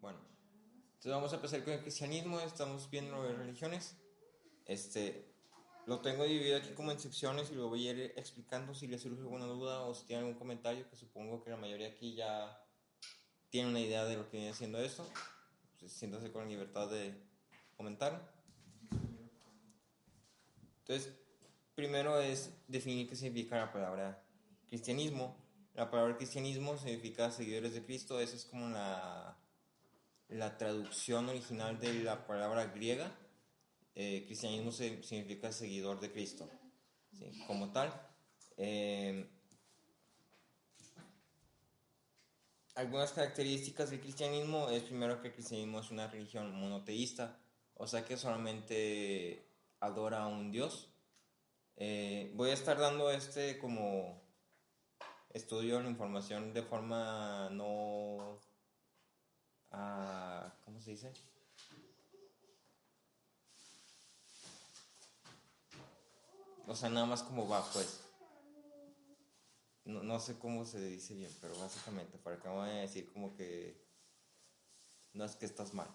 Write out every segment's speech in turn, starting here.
Bueno, entonces vamos a empezar con el cristianismo. Estamos viendo las religiones. Lo tengo dividido aquí como en secciones y lo voy a ir explicando si les surge alguna duda o si tienen algún comentario, que supongo que la mayoría aquí ya tiene una idea de lo que viene siendo esto. Pues siéntase con libertad de comentar. Entonces, primero es definir qué significa la palabra cristianismo. La palabra cristianismo significa seguidores de Cristo. Esa es como la traducción original de la palabra griega. Cristianismo significa seguidor de Cristo, ¿sí? Como tal. Eh, Algunas características del cristianismo es primero que el cristianismo es una religión monoteísta, o sea que solamente adora a un Dios. Voy a estar dando como estudio la información de forma no... ¿cómo se dice? O sea, nada más como va, pues. No sé cómo se dice bien, pero básicamente, para que me vayan a decir como que no es que estás mal.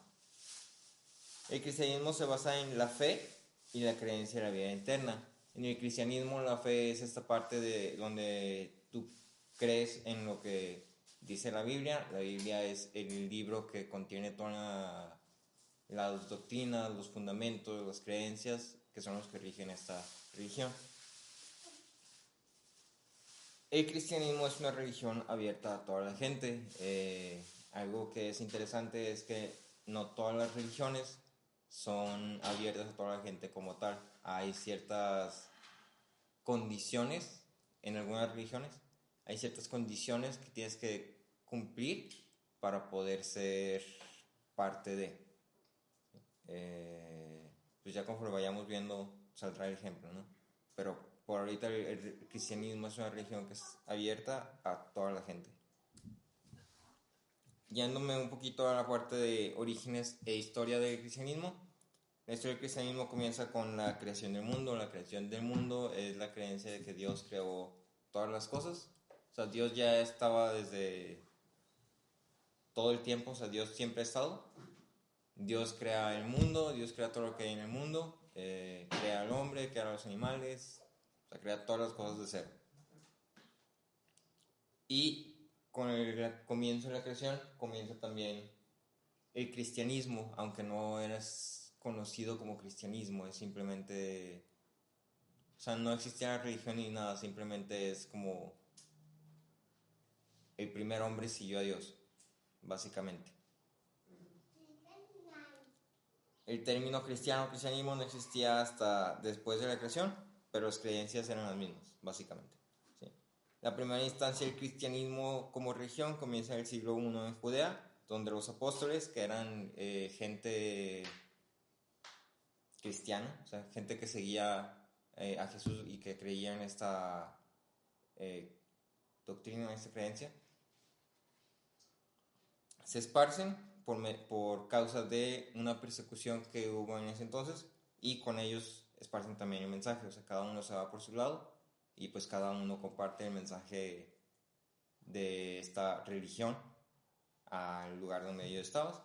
El cristianismo se basa en la fe y la creencia en la vida eterna. En el cristianismo la fe es esta parte de donde tú crees en lo que dice la Biblia. La Biblia es el libro que contiene todas las doctrinas, los fundamentos, las creencias que son los que rigen esta religión. El cristianismo es una religión abierta a toda la gente. Algo que es interesante es que no todas las religiones son abiertas a toda la gente como tal. Hay ciertas condiciones en algunas religiones. Hay ciertas condiciones que tienes que cumplir para poder ser parte de. Pues ya conforme vayamos viendo saldrá el ejemplo, ¿no? Pero por ahorita el cristianismo es una religión que es abierta a toda la gente. Yéndome un poquito a la parte de orígenes e historia del cristianismo. La historia del cristianismo comienza con la creación del mundo. La creación del mundo es la creencia de que Dios creó todas las cosas. O sea, Dios ya estaba desde todo el tiempo, o sea, Dios siempre ha estado. Dios crea el mundo, Dios crea todo lo que hay en el mundo, crea al hombre, crea a los animales, o sea, crea todas las cosas de cero. Y con el comienzo de la creación comienza también el cristianismo, aunque no eras conocido como cristianismo, es simplemente, o sea, no existía religión ni nada, simplemente es como el primer hombre siguió a Dios, básicamente. El término cristianismo no existía hasta después de la creación, pero las creencias eran las mismas, básicamente. ¿Sí? La primera instancia del cristianismo como religión comienza en el siglo I en Judea, donde los apóstoles, que eran gente cristiana, o sea, gente que seguía a Jesús y que creía en esta doctrina, en esta creencia, se esparcen por causa de una persecución que hubo en ese entonces y con ellos esparcen también el mensaje, o sea, cada uno se va por su lado y pues cada uno comparte el mensaje de esta religión al lugar donde ellos estaban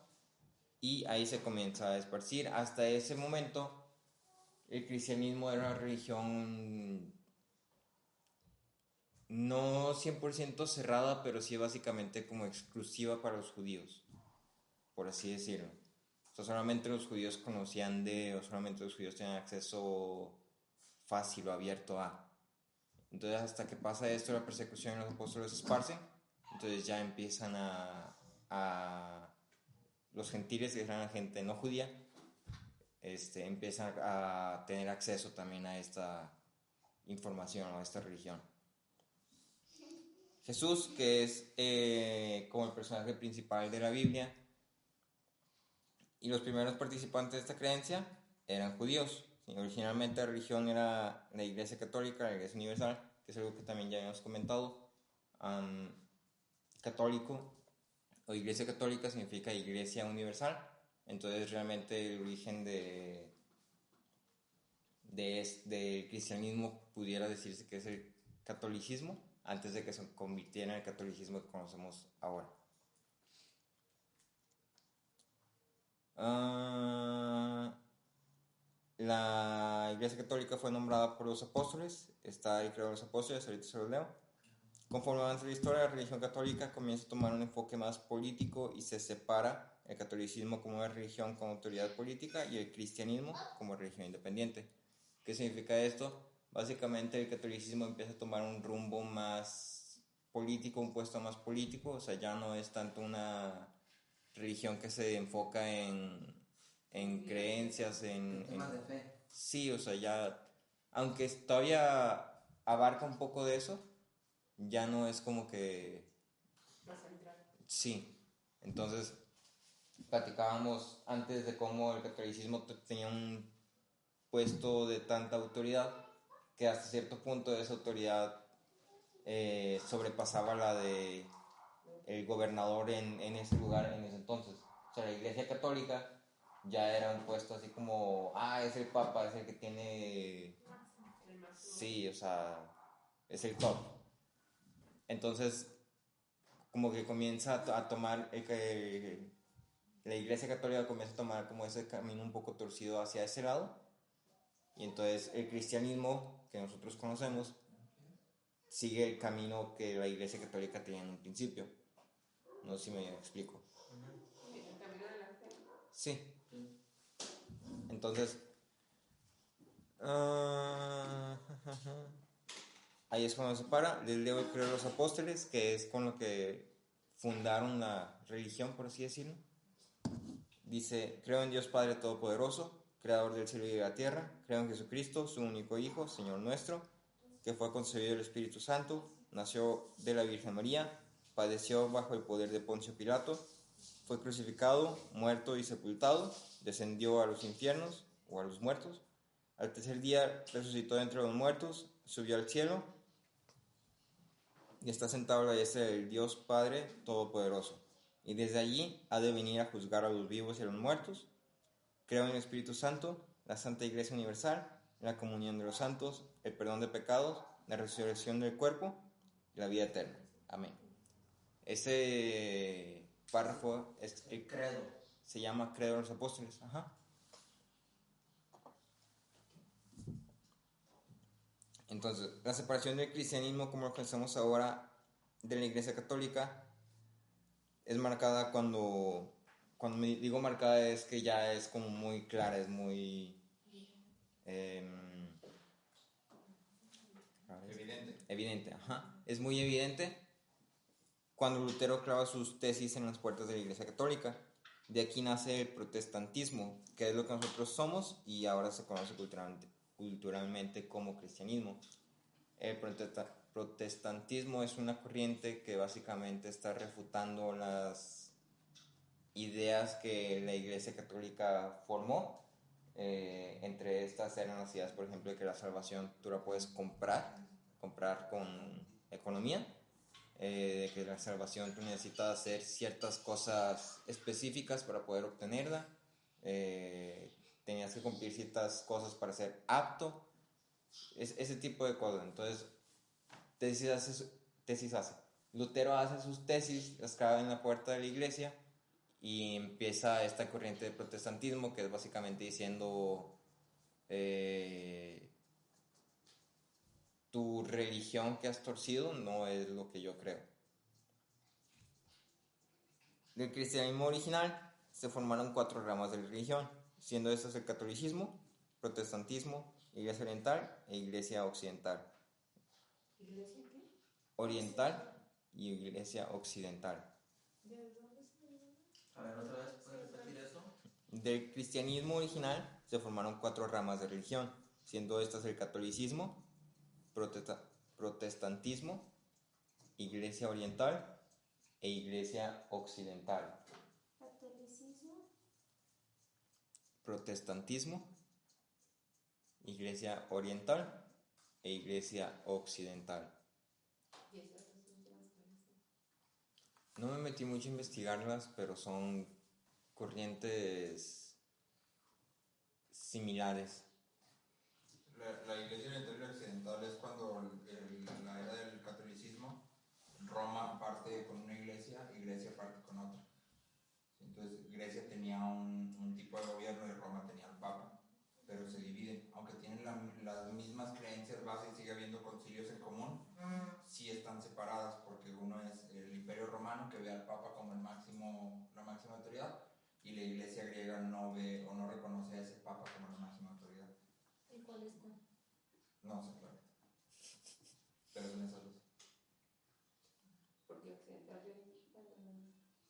y ahí se comienza a esparcir. Hasta ese momento el cristianismo era una religión no 100% cerrada, pero sí básicamente como exclusiva para los judíos, por así decirlo. O sea, solamente los judíos conocían o solamente los judíos tenían acceso fácil o abierto a. Entonces, hasta que pasa esto, la persecución y los apóstoles se esparcen, entonces ya empiezan a los gentiles, que eran la gente no judía, empiezan a tener acceso también a esta información o a esta religión. Jesús, que es como el personaje principal de la Biblia, y los primeros participantes de esta creencia eran judíos. Sí, originalmente la religión era la Iglesia Católica, la Iglesia Universal, que es algo que también ya habíamos comentado. Católico o Iglesia Católica significa Iglesia Universal. Entonces realmente el origen del cristianismo pudiera decirse que es el catolicismo, antes de que se convirtiera en el catolicismo que conocemos ahora. la Iglesia Católica fue nombrada por los apóstoles, está el credo de los apóstoles, ahorita se los leo. Conforme avanza la historia, la religión católica comienza a tomar un enfoque más político y se separa el catolicismo como una religión con autoridad política y el cristianismo como religión independiente. ¿Qué significa esto? Básicamente el catolicismo empieza a tomar un rumbo más político, un puesto más político, o sea, ya no es tanto una religión que se enfoca en creencias, en temas de fe. Sí, o sea, ya, aunque todavía abarca un poco de eso, ya no es como que... Más central. Sí, entonces platicábamos antes de cómo el catolicismo tenía un puesto de tanta autoridad que hasta cierto punto esa autoridad sobrepasaba la de el gobernador en ese lugar en ese entonces. O sea, la Iglesia Católica ya era un puesto así como, es el Papa, es el que tiene... El máximo. Sí, o sea, es el top. Entonces, como que comienza a tomar, la Iglesia Católica comienza a tomar como ese camino un poco torcido hacia ese lado. Y entonces el cristianismo que nosotros conocemos sigue el camino que la Iglesia Católica tenía en un principio. No sé si me explico. El camino de la fe. Sí. Entonces, ahí es cuando se para. Les leo el credo de los apóstoles, que es con lo que fundaron la religión, por así decirlo. Dice: creo en Dios Padre Todopoderoso, creador del cielo y de la tierra. Creo en Jesucristo, su único Hijo, Señor nuestro, que fue concebido del Espíritu Santo, nació de la Virgen María, padeció bajo el poder de Poncio Pilato, fue crucificado, muerto y sepultado, descendió a los infiernos o a los muertos. Al tercer día resucitó de entre los muertos, subió al cielo y está sentado a la diestra del Dios Padre Todopoderoso. Y desde allí ha de venir a juzgar a los vivos y a los muertos. Creo en el Espíritu Santo, la Santa Iglesia Universal, la comunión de los santos, el perdón de pecados, la resurrección del cuerpo y la vida eterna. Amén. Ese párrafo es el Credo. Se llama Credo de los Apóstoles. Ajá. Entonces, la separación del cristianismo como lo conocemos ahora de la Iglesia Católica es marcada cuando me digo marcada es que ya es como muy clara, es muy evidente, ajá. Es muy evidente cuando Lutero clava sus tesis en las puertas de la Iglesia Católica. De aquí nace el protestantismo, que es lo que nosotros somos y ahora se conoce culturalmente como cristianismo. El protestantismo es una corriente que básicamente está refutando las ideas que la Iglesia Católica formó. Entre estas eran las ideas, por ejemplo, de que la salvación tú la puedes comprar con economía, de que la salvación tú necesitas hacer ciertas cosas específicas para poder obtenerla, tenías que cumplir ciertas cosas para ser apto, ese tipo de cosas. Entonces, tesis hace. Lutero hace sus tesis, las clava en la puerta de la iglesia y empieza esta corriente de protestantismo que es básicamente diciendo tu religión que has torcido no es lo que yo creo. Del cristianismo original se formaron 4 ramas de la religión, siendo estas el catolicismo, protestantismo, iglesia oriental e iglesia occidental. ¿Iglesia qué? Oriental y iglesia occidental. ¿De dónde se viene? A ver, otra vez, ¿puedes repetir eso? Del cristianismo original se formaron 4 ramas de religión, siendo estas el catolicismo, protestantismo, iglesia oriental e iglesia occidental. Catolicismo. Protestantismo, iglesia oriental e iglesia occidental. Y esas son las creencias. No me metí mucho a investigarlas, pero son corrientes similares. La iglesia oriental y occidental es cuando en la era del catolicismo Roma parte con una iglesia parte con otra. Entonces Grecia tenía un tipo de gobierno y Roma tenía el Papa. pero se dividen. Aunque tienen las mismas creencias base y sigue habiendo concilios en común, sí están separadas, porque uno es el Imperio Romano, que ve al Papa como la máxima autoridad, y la Iglesia griega no ve o no reconoce a ese Papa como la máxima autoridad. ¿Y cuál es cuál? No sé, claro. Pero son esas dos. Porque occidental y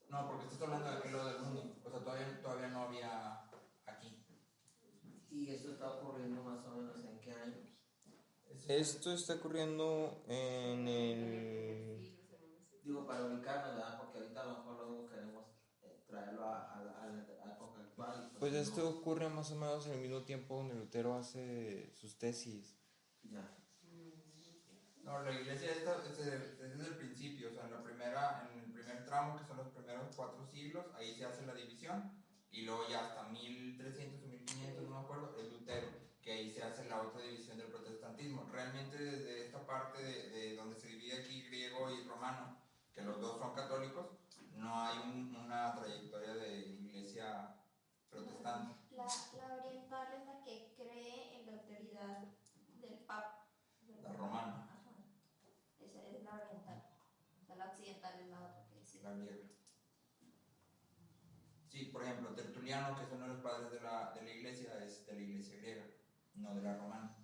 No, porque estás hablando de aquel lado del mundo. O sea, todavía no había aquí. ¿Y esto está ocurriendo más o menos en qué año? Esto está ocurriendo en el... Digo, para ubicarnos, ¿verdad? Porque ahorita a lo mejor luego queremos traerlo a la época actual. Pues no. esto ocurre más o menos en el mismo tiempo donde Lutero hace sus tesis. Ya. No, la iglesia desde el principio, o sea, en el primer tramo, que son los primeros 4 siglos, ahí se hace la división, y luego ya hasta 1300 o 1500, no me acuerdo, es Lutero, que ahí se hace la otra división del protestantismo. Realmente desde esta parte de donde se divide aquí griego y romano, que los dos son católicos, no hay una trayectoria de iglesia protestante. La oriental es la que cree en la autoridad del Papa. La romana. Ajá. Esa es la oriental. O sea, la occidental es la otra que decía. La griega. Sí, por ejemplo, Tertuliano, que es uno de los padres de la iglesia, es de la iglesia griega, no de la romana.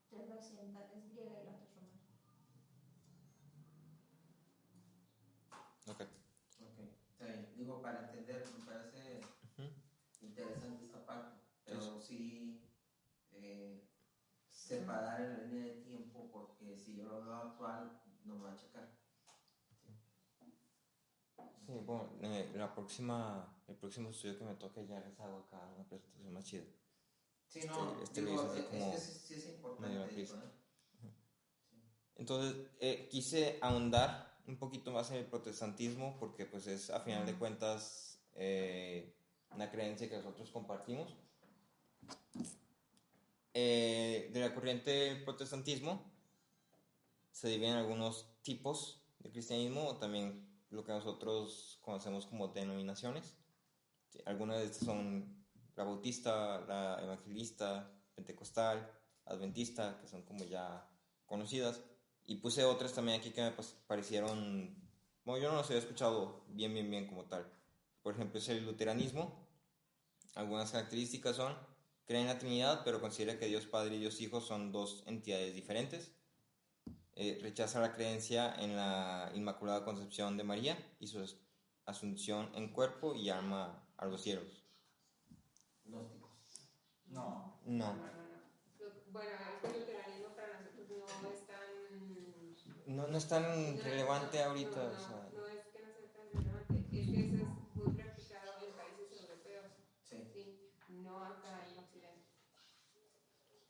Entonces la occidental es griega y la otra es romana. Ok. Ok, está bien. Digo, para entender, me parece interesante esta parte, pero sí separar en la línea de tiempo, porque si yo lo veo actual, no me va a checar. Sí, bueno, el próximo estudio que me toque ya les hago acá una presentación más chida. Sí, no, Este lo digo, hice así es como que sí es medio importante a eso, prisa. ¿eh? Entonces, quise ahondar un poquito más en el protestantismo porque pues es a final de cuentas una creencia que nosotros compartimos. De la corriente del protestantismo se dividen algunos tipos de cristianismo o también lo que nosotros conocemos como denominaciones. Sí, algunas de estas son la bautista, la evangelista, pentecostal, adventista, que son como ya conocidas. Y puse otras también aquí que me parecieron, bueno, yo no las había escuchado bien como tal. Por ejemplo, es el luteranismo. Algunas características son, cree en la Trinidad, pero considera que Dios Padre y Dios Hijo son dos entidades diferentes. Rechaza la creencia en la Inmaculada Concepción de María y su asunción en cuerpo y alma a los cielos. Gnósticos. No. No. Bueno, es que el luteranismo para nosotros no es tan... No es tan relevante ahorita. No, o sea, no es que no sea tan relevante, es que eso es muy practicado en países europeos, Sí. no acá en Occidente.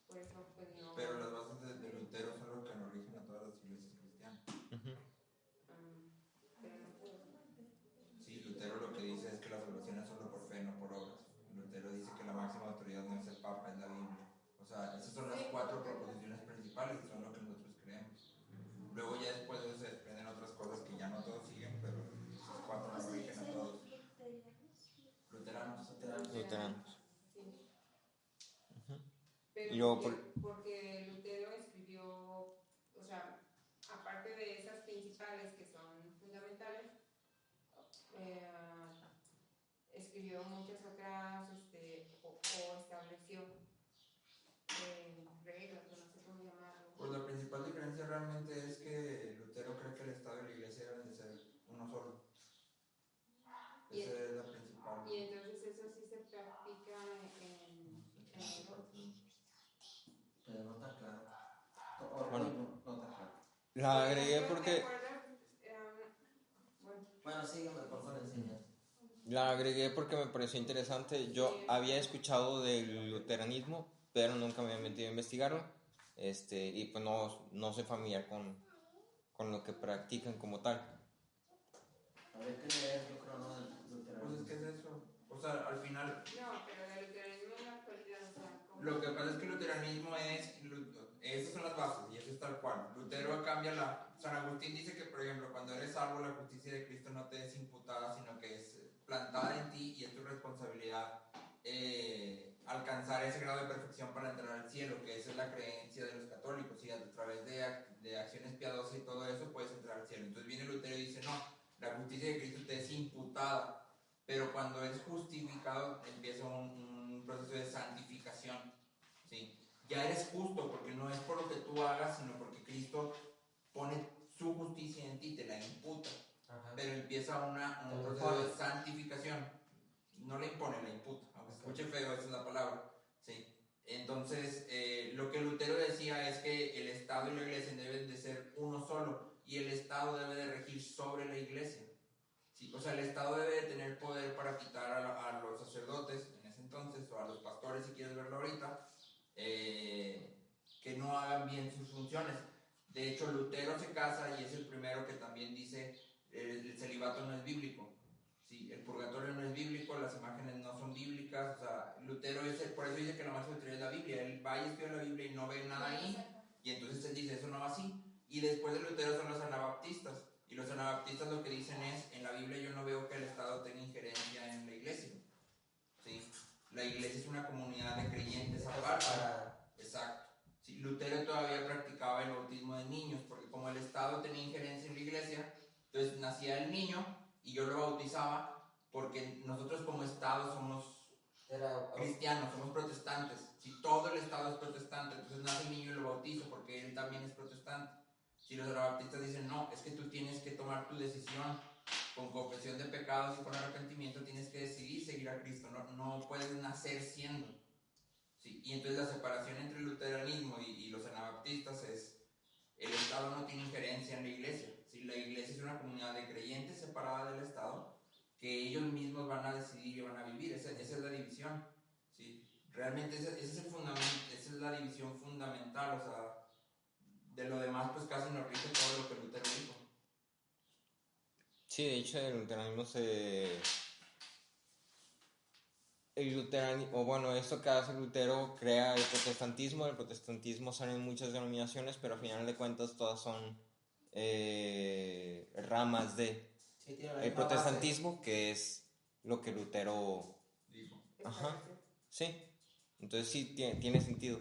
Por eso, pues no... Pero las bases de Lutero son lo que nos rigen a todas las iglesias cristianas. pero no puedo. Sí, Lutero lo que dice es que la salvación es solo por fe, no por obras. Lutero dice que la máxima autoridad no es el Papa, es la Biblia. O sea, esas son las 4 proposiciones principales y son lo que nosotros creemos. Luego ya después de eso se desprenden otras cosas que ya no todos siguen, pero esas 4 nos rigen a todos. Luteranos. luteranos. Sí. Pero Y luego porque Lutero escribió, o sea, aparte de esas principales que son fundamentales, escribió muchas otras, o estableció reglas, no sé cómo llamarlo. Pues la principal diferencia realmente es que Lutero cree que el Estado y la Iglesia deben de ser uno solo. Esa es la principal. Y entonces eso sí se practica en Europa. Pero no está claro. Bueno. No está claro. La agregué porque... Bueno, sígueme, por favor, enseña. La agregué porque me pareció interesante. Yo había escuchado del luteranismo, pero nunca me había metido a investigarlo. Y pues no soy familiar con lo que practican como tal. A ver, ¿qué leer? Yo creo, ¿no? Del luteranismo. Pues es que es eso. O sea, al final... No, pero del luteranismo en la actualidad, o sea... Lo que pasa es que el luteranismo esas son las bases y eso es tal cual. Lutero cambia San Agustín dice que, por ejemplo, cuando eres salvo, la justicia de Cristo no te es imputada, sino que es plantada en ti y es tu responsabilidad alcanzar ese grado de perfección para entrar al cielo, que esa es la creencia de los católicos, y a través de acciones piadosas y todo eso puedes entrar al cielo. Entonces viene Lutero y dice, no, la justicia de Cristo te es imputada, pero cuando eres justificado empieza un proceso de santificación, ¿sí? Ya eres justo porque no es por lo que tú hagas, sino porque Cristo pone su justicia en ti, te la imputa. Ajá. Pero empieza un proceso de santificación. No le impone, la imputa. Aunque se escuche feo, esa es la palabra. ¿Sí? Entonces, lo que Lutero decía es que el Estado y la Iglesia deben de ser uno solo, y el Estado debe de regir sobre la Iglesia. ¿Sí? O sea, el Estado debe de tener poder para quitar a los sacerdotes, en ese entonces, o a los pastores, si quieres verlo ahorita, que no hagan bien sus funciones. De hecho, Lutero se casa y es el primero que también dice el celibato no es bíblico. Sí, el purgatorio no es bíblico, las imágenes no son bíblicas. O sea, Lutero por eso dice que la máxima autoridad es la Biblia. Él va y estudia la Biblia y no ve nada ahí, y entonces él dice, eso no va así. Y después de Lutero son los anabaptistas, y los anabaptistas lo que dicen es, en la Biblia yo no veo que el Estado tenga injerencia en la Iglesia. ¿Sí? La Iglesia es una comunidad de creyentes aparte. Exacto. Sí, Lutero todavía practicaba el bautismo de niños, porque como el Estado tenía injerencia en la Iglesia, entonces nacía el niño y yo lo bautizaba, porque nosotros como Estado somos cristianos, somos protestantes. Si todo el Estado es protestante, entonces nace el niño y lo bautizo porque él también es protestante. Si los anabaptistas dicen, no, es que tú tienes que tomar tu decisión con confesión de pecados y con arrepentimiento, tienes que decidir seguir a Cristo, no puedes nacer siendo. Sí, y entonces la separación entre el luteranismo y los anabaptistas es, el Estado no tiene injerencia en la Iglesia. ¿Sí? La Iglesia es una comunidad de creyentes separada del Estado, que ellos mismos van a decidir y van a vivir. Esa es la división. ¿Sí? Realmente ese es el fundamento, esa es la división fundamental. O sea, de lo demás pues casi nos rige todo lo que Lutero dijo. Sí, de hecho el luteranismo esto que hace Lutero crea el protestantismo salen muchas denominaciones, pero al final de cuentas todas son ramas de el protestantismo, que es lo que Lutero dijo. Ajá, sí, entonces sí tiene sentido.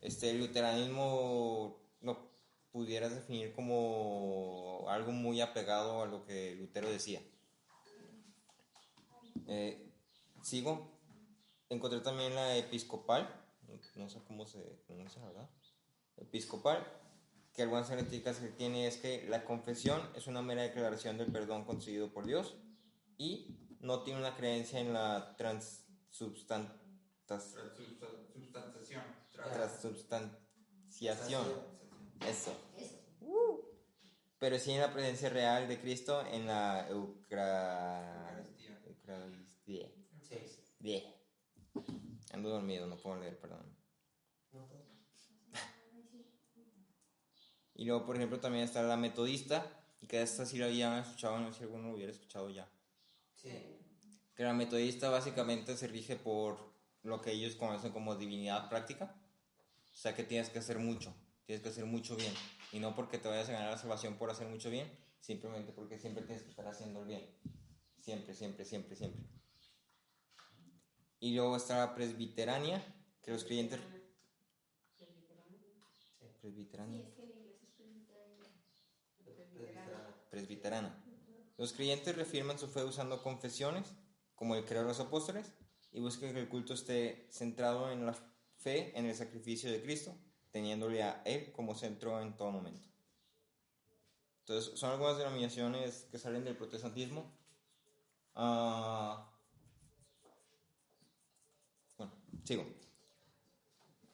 El luteranismo lo pudieras definir como algo muy apegado a lo que Lutero decía. Sigo. Encontré también la episcopal, no sé cómo se pronuncia, ¿verdad? Episcopal, que algunas características que tiene es que la confesión es una mera declaración del perdón concedido por Dios y no tiene una creencia en la transubstanciación. Eso. Pero sí en la presencia real de Cristo en la Eucaristía. Sí. Ando dormido, no puedo leer, perdón. Y luego, por ejemplo, también está la metodista, que esta sí la habían escuchado, no sé si alguno lo hubiera escuchado ya. Sí. Que la metodista básicamente se rige por lo que ellos conocen como divinidad práctica. O sea que tienes que hacer mucho bien. Y no porque te vayas a ganar la salvación por hacer mucho bien, simplemente porque siempre tienes que estar haciendo el bien. Siempre. Y luego está la presbiterania, que los creyentes... Presbiterania. Sí, es que la iglesia es Presbiterana. Los creyentes reafirman su fe usando confesiones, como el credo de los apóstoles, y buscan que el culto esté centrado en la fe en el sacrificio de Cristo, teniéndole a Él como centro en todo momento. Entonces, son algunas denominaciones que salen del protestantismo. Sigo.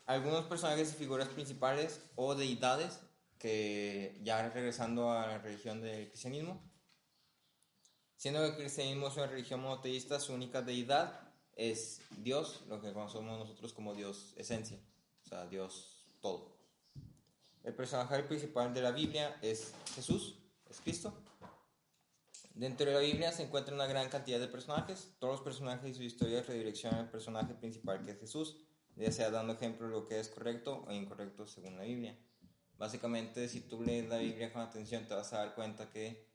Algunos personajes y figuras principales o deidades que ya regresando a la religión del cristianismo, siendo que el cristianismo es una religión monoteísta, su única deidad es Dios, lo que conocemos nosotros como Dios esencia, o sea, Dios todo. El personaje principal de la Biblia es Jesús, es Cristo. Dentro de la Biblia se encuentra una gran cantidad de personajes. Todos los personajes y su historia redireccionan al personaje principal, que es Jesús, ya sea dando ejemplo de lo que es correcto o incorrecto según la Biblia. Básicamente, si tú lees la Biblia con atención, te vas a dar cuenta que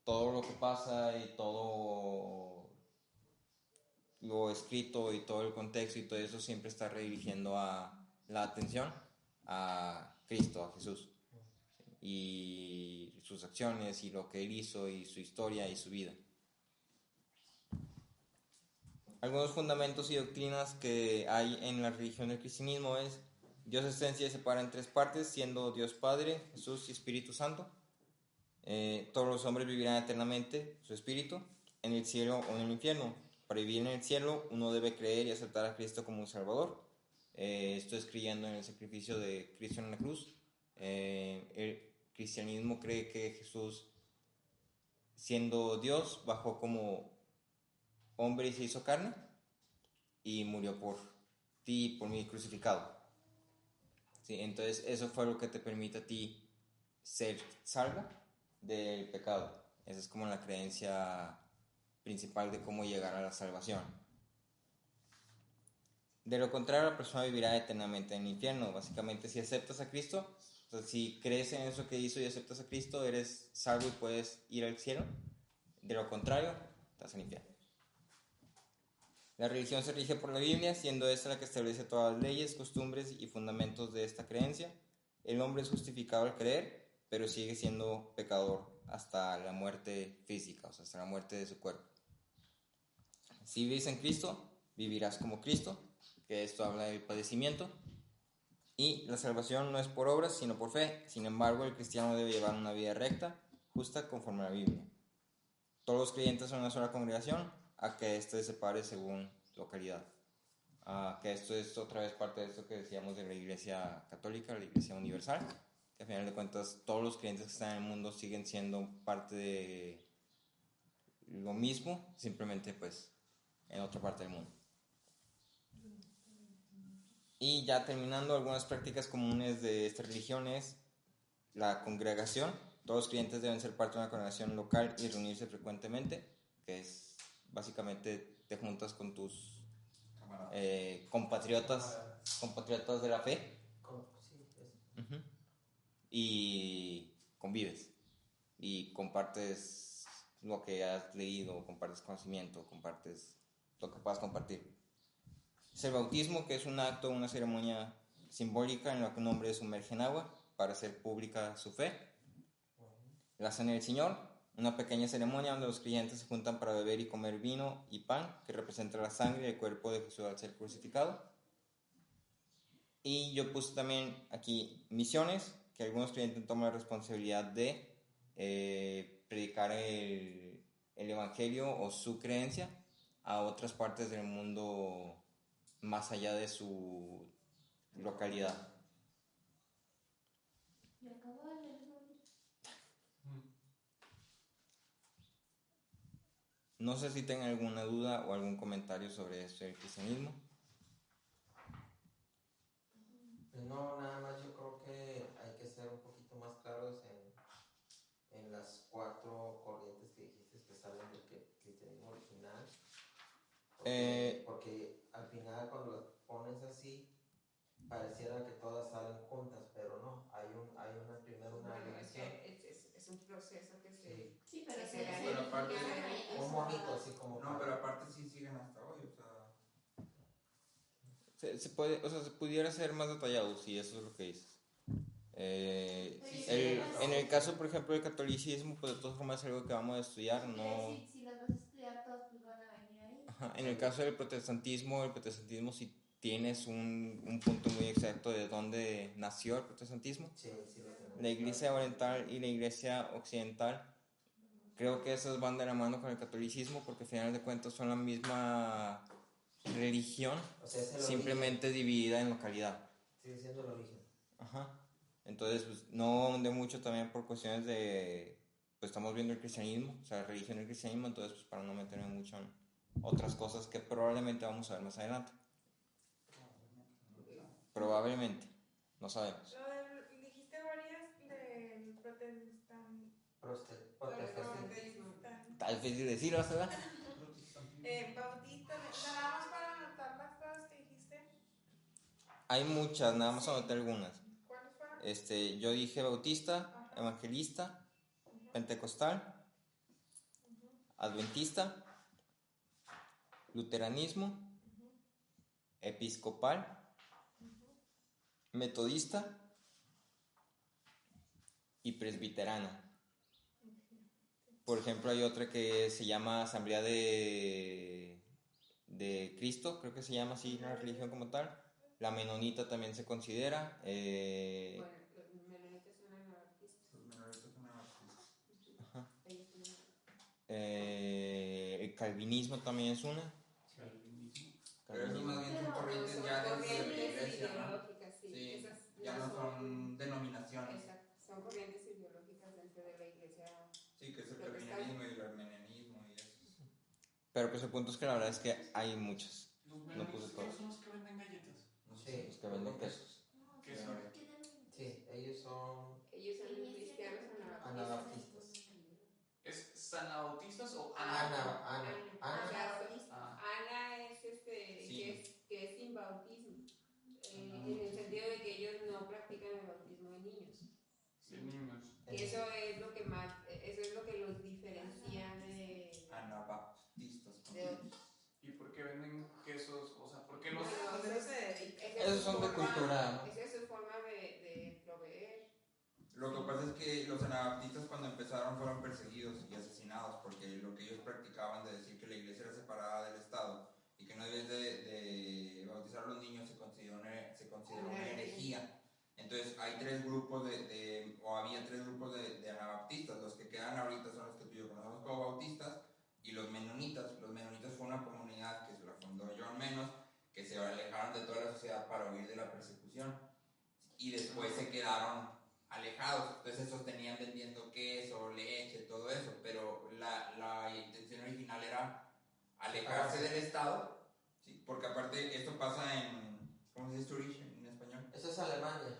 todo lo que pasa y todo lo escrito y todo el contexto y todo eso siempre está redirigiendo a la atención a Cristo, a Jesús, y sus acciones y lo que él hizo y su historia y su vida. Algunos fundamentos y doctrinas que hay en la religión del cristianismo es: Dios esencia se separa en tres partes, siendo Dios Padre, Jesús y Espíritu Santo. Todos los hombres vivirán eternamente, su espíritu, en el cielo o en el infierno. Para vivir en el cielo, uno debe creer y aceptar a Cristo como un Salvador. Esto es creyendo en el sacrificio de Cristo en la cruz. El cristianismo cree que Jesús, siendo Dios, bajó como hombre y se hizo carne y murió por ti y por mí crucificado. ¿Sí? Entonces eso fue lo que te permite a ti ser salvo del pecado. Esa es como la creencia principal de cómo llegar a la salvación. De lo contrario, la persona vivirá eternamente en el infierno. Básicamente, si aceptas a Cristo, o sea, si crees en eso que hizo y aceptas a Cristo, eres salvo y puedes ir al cielo. De lo contrario, estás en el infierno. La religión se rige por la Biblia, siendo esta la que establece todas las leyes, costumbres y fundamentos de esta creencia. El hombre es justificado al creer, pero sigue siendo pecador hasta la muerte física, o sea, hasta la muerte de su cuerpo. Si vives en Cristo, vivirás como Cristo, que esto habla del padecimiento. Y la salvación no es por obras, sino por fe. Sin embargo, el cristiano debe llevar una vida recta, justa, conforme a la Biblia. Todos los creyentes son una sola congregación, a que éste se separe según localidad. Que esto es otra vez parte de esto que decíamos de la Iglesia Católica, la Iglesia Universal, que al final de cuentas todos los creyentes que están en el mundo siguen siendo parte de lo mismo, simplemente pues en otra parte del mundo. Y ya terminando, algunas prácticas comunes de esta religión es la congregación. Todos los creyentes deben ser parte de una congregación local y reunirse frecuentemente, que es básicamente te juntas con tus compatriotas de la fe. Uh-huh. Y convives y compartes lo que has leído, compartes conocimiento, compartes lo que puedas compartir. Es el bautismo, que es un acto, una ceremonia simbólica en la que un hombre se sumerge en agua para hacer pública su fe. La Cena del Señor, una pequeña ceremonia donde los creyentes se juntan para beber y comer vino y pan, que representa la sangre y el cuerpo de Jesús al ser crucificado. Y yo puse también aquí misiones, que algunos creyentes toman la responsabilidad de predicar el evangelio o su creencia a otras partes del mundo más allá de su localidad. No sé si tengan alguna duda o algún comentario sobre esto del cristianismo. No, nada más yo creo que hay que ser un poquito más claros en las cuatro corrientes que dijiste que salen del cristianismo original. Porque al final cuando las pones así, pareciera que todas salen juntas, pero no, hay primero una división. Es un proceso que se... Sí, pero se da pero aparte un mojito así como... No, pero aparte sí siguen hasta hoy, o sea... Se pudiera ser más detallado si eso es lo que dices. En el caso, por ejemplo, del catolicismo, pues de todas formas es algo que vamos a estudiar, ¿no? Si las vas a estudiar todas, pues van a venir ahí. Ajá. En el caso del protestantismo sí tienes un punto muy exacto de dónde nació el protestantismo. Sí, lo tenemos. La iglesia oriental y la iglesia occidental, creo que esas van de la mano con el catolicismo porque al final de cuentas son la misma religión, o sea, simplemente origen, dividida en localidad. Sigue siendo el origen. Ajá. Entonces, pues, no ahondé mucho también por cuestiones de, pues estamos viendo el cristianismo, o sea, la religión del cristianismo, entonces, pues para no meterme mucho en otras cosas que probablemente vamos a ver más adelante. Probablemente, no sabemos. Dijiste varias del protestantismo. Tal vez difícil decirlo, ¿verdad? Bautista, nada más para anotar las cosas que dijiste. Hay muchas, nada más anoté algunas. ¿Cuáles fueron? Yo dije bautista, evangelista, pentecostal, adventista, luteranismo, episcopal, metodista y presbiterana. Por ejemplo, hay otra que se llama Asamblea de Cristo, creo que se llama así la religión como tal. La menonita también se considera. Bueno, los menonitas son anabaptistas. Los menonitas son anabaptistas. Ajá. Ellos son anabaptistas. El calvinismo también es una. Pero esos más bien son corrientes Son ya dentro de la corrientes iglesia, ¿no? ideológicas, sí. Sí, Esas ya no son denominaciones. Exacto, son corrientes ideológicas dentro de la iglesia. Sí, que es el Protestante. calvinismo y el armenianismo y eso. Pero pues el punto es que la verdad es que hay muchas. Los No menonitas puse todas. son los que venden galletas. No Sí. sé. Los que venden quesos. ¿Qué Sí, son? ahora. Sí, ellos son Ellos son los cristianos anabaptistas. anabaptistas. ¿Es sanabautistas o Ana, O sea, Ah. Ana es Sí. que es sin bautismo, en el sentido de que ellos no practican el bautismo de niños. de niños? Y eso es lo que los diferencia Anabaptistas. de otros. ¿Y por qué venden quesos? O sea, ¿por qué los...? Bueno, ¿A qué se dedica? esa es Esos su son de forma- cultura, ¿no? Esa es su forma de proveer. Lo que pasa es que los anabaptistas cuando empezaron fueron perseguidos y asesinados porque lo que ellos practicaban de decir que la iglesia era separada del Estado y que no debían de bautizar a los niños se consideró una herejía. Entonces hay tres grupos había tres grupos de anabaptistas. Los que quedan ahorita son los que tú y yo conocemos como bautistas y los menonitas. Los menonitas fue una comunidad que se la fundó John Menos, que se alejaron de toda la sociedad para huir de la persecución y después se quedaron alejados. Entonces esos tenían vendiendo queso, leche, todo eso, pero la intención original era alejarse del Estado, ¿sí? Porque aparte esto pasa en, ¿cómo se dice Zurich en español? Eso es Alemania.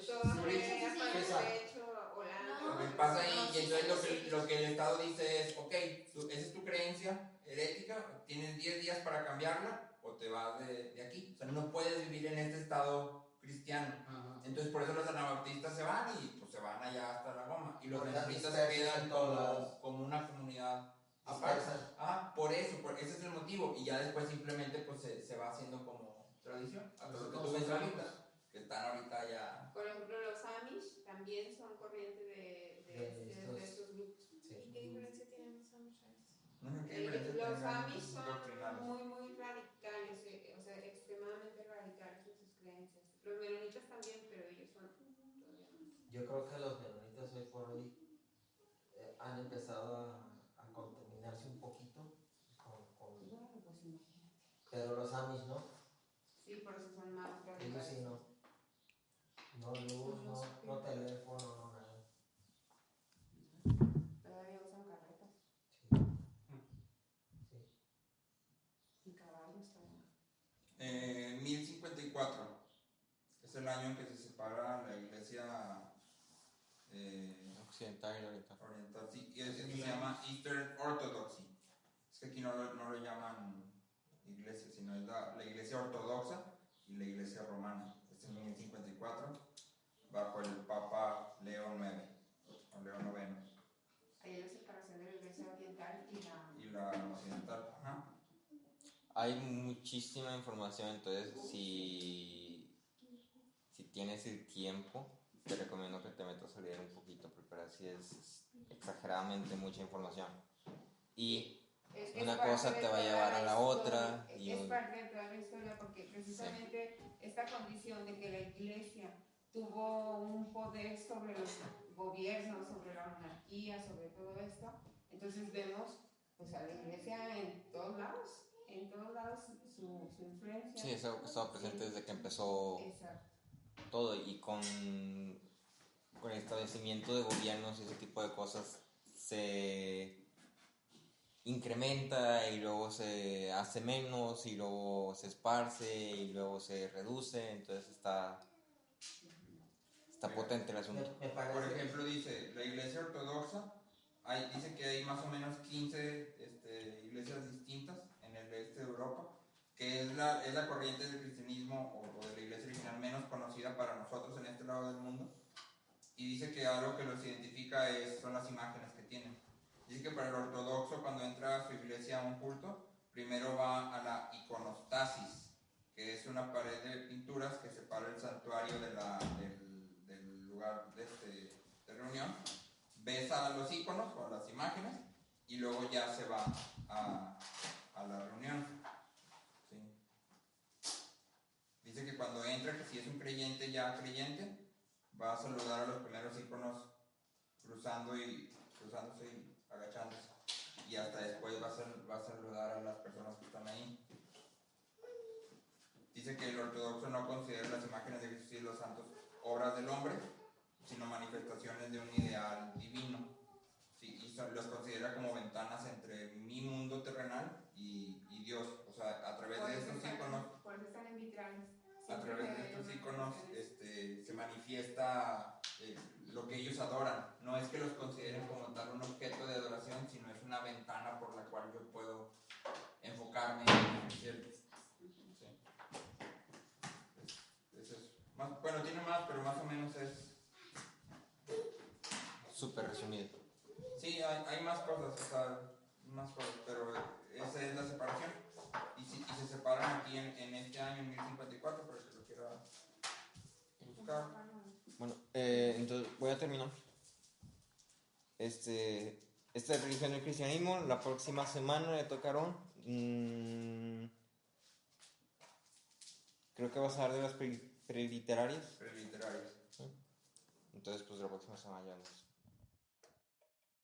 Todo Zurich, fue de hecho Holanda. No. Lo que pasa ahí, y entonces lo que el Estado dice es, ok, esa es tu creencia herética, tienes 10 días para cambiarla o te vas de aquí. O sea, no puedes vivir en este Estado cristiano. Ajá. Entonces por eso los anabaptistas se van y pues se van allá hasta la goma. Y los Porque menonitas dispersan se quedan en todos lados. como una comunidad aparte. Dispersan. Por eso, ese es el motivo. Y ya después simplemente pues se va haciendo como tradición. Hasta lo que tú ves ahorita, que están ahorita ya. Por ejemplo, los Amish también son corriente de estos grupos. Sí. ¿Y qué diferencia tienen los Amishes? Los Amish son doctrinales. muy radicales, o sea, extremadamente radicales en sus creencias. Los menonitas también, pero ellos son todavía más. Yo creo que los menonitas hoy por hoy han empezado a contaminarse un poquito con Bueno, pues imagínate. pero los Amish no, Sí, por eso son más ellos radicales. sí no. No luz, no teléfono, no nada. Todavía usan carretas Sí. y caballos también. 1054 es el año en que se separa la iglesia Occidental y oriental. oriental, sí, y eso se llama Eastern Orthodoxy. Es que aquí no lo llaman iglesia, sino es la iglesia ortodoxa y la iglesia romana. Este es 1054 bajo el Papa Leo IX o Leo IX Ahí hay la separación de la iglesia oriental y la occidental. Ajá. Hay muchísima información, entonces si tienes el tiempo, te recomiendo que te metas a leer un poquito, porque así es exageradamente mucha información. Y una parte cosa de te va a toda llevar a la historia, otra. Y es parte de toda la historia porque precisamente esta condición de que la iglesia tuvo un poder sobre los gobiernos, sobre la monarquía, sobre todo esto, entonces vemos pues a la iglesia en todos lados su influencia. sí, es algo que estaba presente desde que empezó Exacto. todo, y con el establecimiento de gobiernos y ese tipo de cosas se incrementa y luego se hace menos y luego se esparce y luego se reduce, entonces está potente el asunto. Me Por parece. ejemplo, dice la iglesia ortodoxa, dice que hay más o menos 15 iglesias distintas en el este de Europa, que es la corriente del cristianismo o de la iglesia original menos conocida para nosotros en este lado del mundo. Y dice que algo que los identifica son las imágenes que tienen. Dice que para el ortodoxo, cuando entra a su iglesia a un culto, primero va a la iconostasis, que es una pared de pinturas que separa el santuario del lugar de reunión. Ves a los iconos o a las imágenes y luego ya se va a la reunión. ¿Sí? Dice que cuando entra, que si es un creyente ya creyente, va a saludar a los primeros iconos cruzándose y agachándose. Y hasta después va a saludar a las personas que están ahí. Dice que el ortodoxo no considera las imágenes de Jesús y los santos obras del hombre, sino manifestaciones de un ideal divino. Sí, y los considera como ventanas entre mi mundo terrenal y Dios. O sea, a través de estos iconos, Por eso están en vitrales. a través de estos iconos se manifiesta lo que ellos adoran. No es que los consideren como tal un objeto de adoración, sino es una ventana por la cual yo puedo enfocarme en el cielo. Sí. Es eso. Bueno, tiene más, pero más o menos es Súper resumido. sí, hay más cosas, pero esa es la separación. Y se separan aquí en este año, en 1054, para que lo quiera buscar. Bueno, entonces voy a terminar. Esta es religión del cristianismo. La próxima semana le tocaron. Creo que vas a hablar de las preliterarias. Preliterarias. Entonces, pues la próxima semana ya nos